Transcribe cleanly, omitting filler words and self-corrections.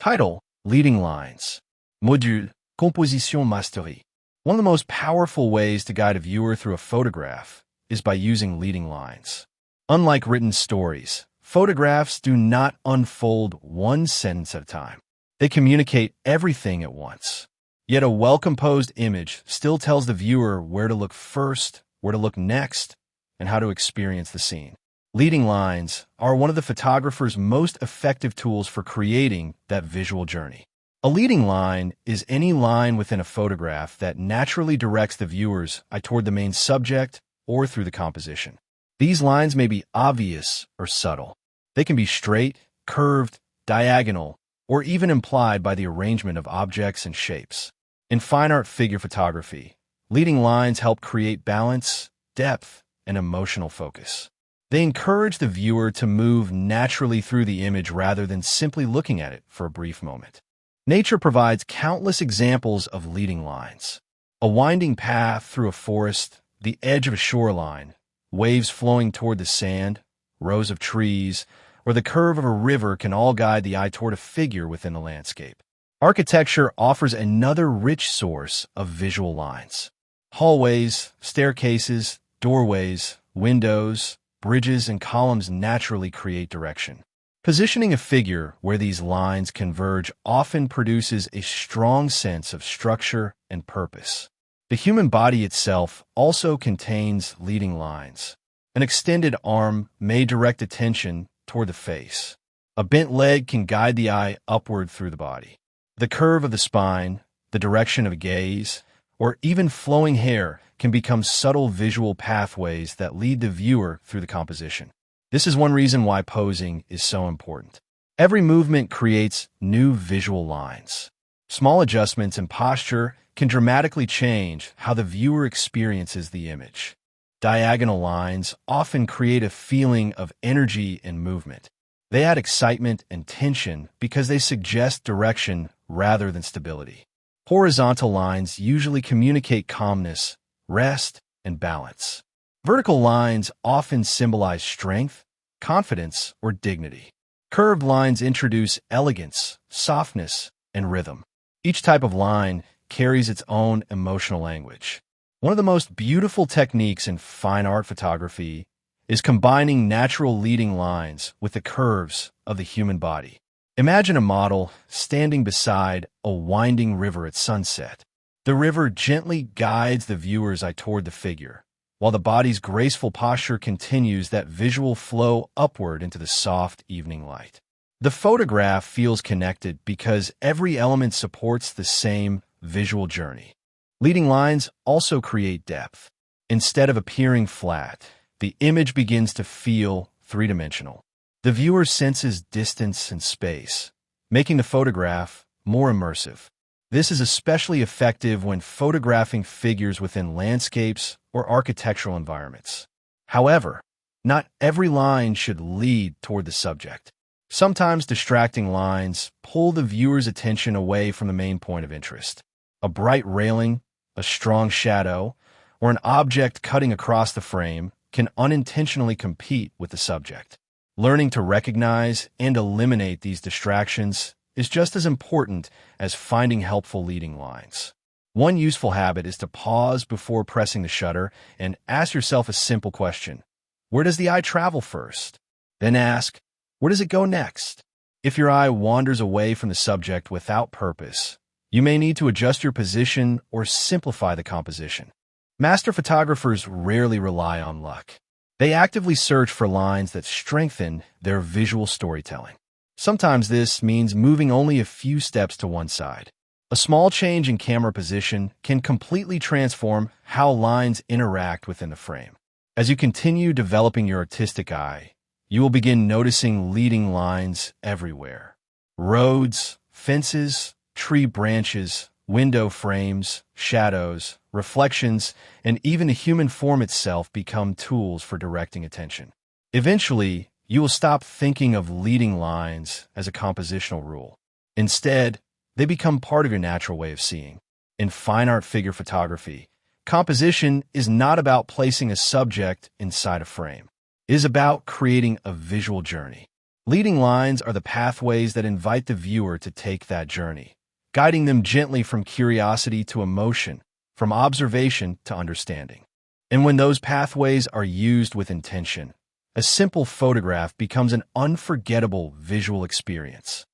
Title: Leading Lines. Module: Composition Mastery. One of the most powerful ways to guide a viewer through a photograph is by using leading lines. Unlike written stories, photographs do not unfold one sentence at a time. They communicate everything at once. Yet a well-composed image still tells the viewer where to look first, where to look next, and how to experience the scene. Leading lines are one of the photographer's most effective tools for creating that visual journey. A leading line is any line within a photograph that naturally directs the viewer's eye toward the main subject or through the composition. These lines may be obvious or subtle. They can be straight, curved, diagonal, or even implied by the arrangement of objects and shapes. In fine art figure photography, leading lines help create balance, depth, and emotional focus. They encourage the viewer to move naturally through the image rather than simply looking at it for a brief moment. Nature provides countless examples of leading lines. A winding path through a forest, the edge of a shoreline, waves flowing toward the sand, rows of trees, or the curve of a river can all guide the eye toward a figure within the landscape. Architecture offers another rich source of visual lines. Hallways, staircases, doorways, windows, bridges, and columns naturally create direction. Positioning a figure where these lines converge often produces a strong sense of structure and purpose. The human body itself also contains leading lines. An extended arm may direct attention toward the face. A bent leg can guide the eye upward through the body. The curve of the spine, the direction of gaze, or even flowing hair can become subtle visual pathways that lead the viewer through the composition. This is one reason why posing is so important. Every movement creates new visual lines. Small adjustments in posture can dramatically change how the viewer experiences the image. Diagonal lines often create a feeling of energy and movement. They add excitement and tension because they suggest direction rather than stability. Horizontal lines usually communicate calmness, rest, and balance. Vertical lines often symbolize strength, confidence, or dignity. Curved lines introduce elegance, softness, and rhythm. Each type of line carries its own emotional language. One of the most beautiful techniques in fine art photography is combining natural leading lines with the curves of the human body. Imagine a model standing beside a winding river at sunset. The river gently guides the viewer's eye toward the figure, while the body's graceful posture continues that visual flow upward into the soft evening light. The photograph feels connected because every element supports the same visual journey. Leading lines also create depth. Instead of appearing flat, the image begins to feel three-dimensional. The viewer senses distance and space, making the photograph more immersive. This is especially effective when photographing figures within landscapes or architectural environments. However, not every line should lead toward the subject. Sometimes distracting lines pull the viewer's attention away from the main point of interest. A bright railing, a strong shadow, or an object cutting across the frame can unintentionally compete with the subject. Learning to recognize and eliminate these distractions is just as important as finding helpful leading lines. One useful habit is to pause before pressing the shutter and ask yourself a simple question. Where does the eye travel first? Then ask, where does it go next? If your eye wanders away from the subject without purpose, you may need to adjust your position or simplify the composition. Master photographers rarely rely on luck. They actively search for lines that strengthen their visual storytelling. Sometimes this means moving only a few steps to one side. A small change in camera position can completely transform how lines interact within the frame. As you continue developing your artistic eye, you will begin noticing leading lines everywhere. Roads, fences, tree branches, window frames, shadows, reflections, and even the human form itself become tools for directing attention. Eventually, you will stop thinking of leading lines as a compositional rule. Instead, they become part of your natural way of seeing. In fine art figure photography, composition is not about placing a subject inside a frame. It is about creating a visual journey. Leading lines are the pathways that invite the viewer to take that journey, guiding them gently from curiosity to emotion, from observation to understanding. And when those pathways are used with intention, a simple photograph becomes an unforgettable visual experience.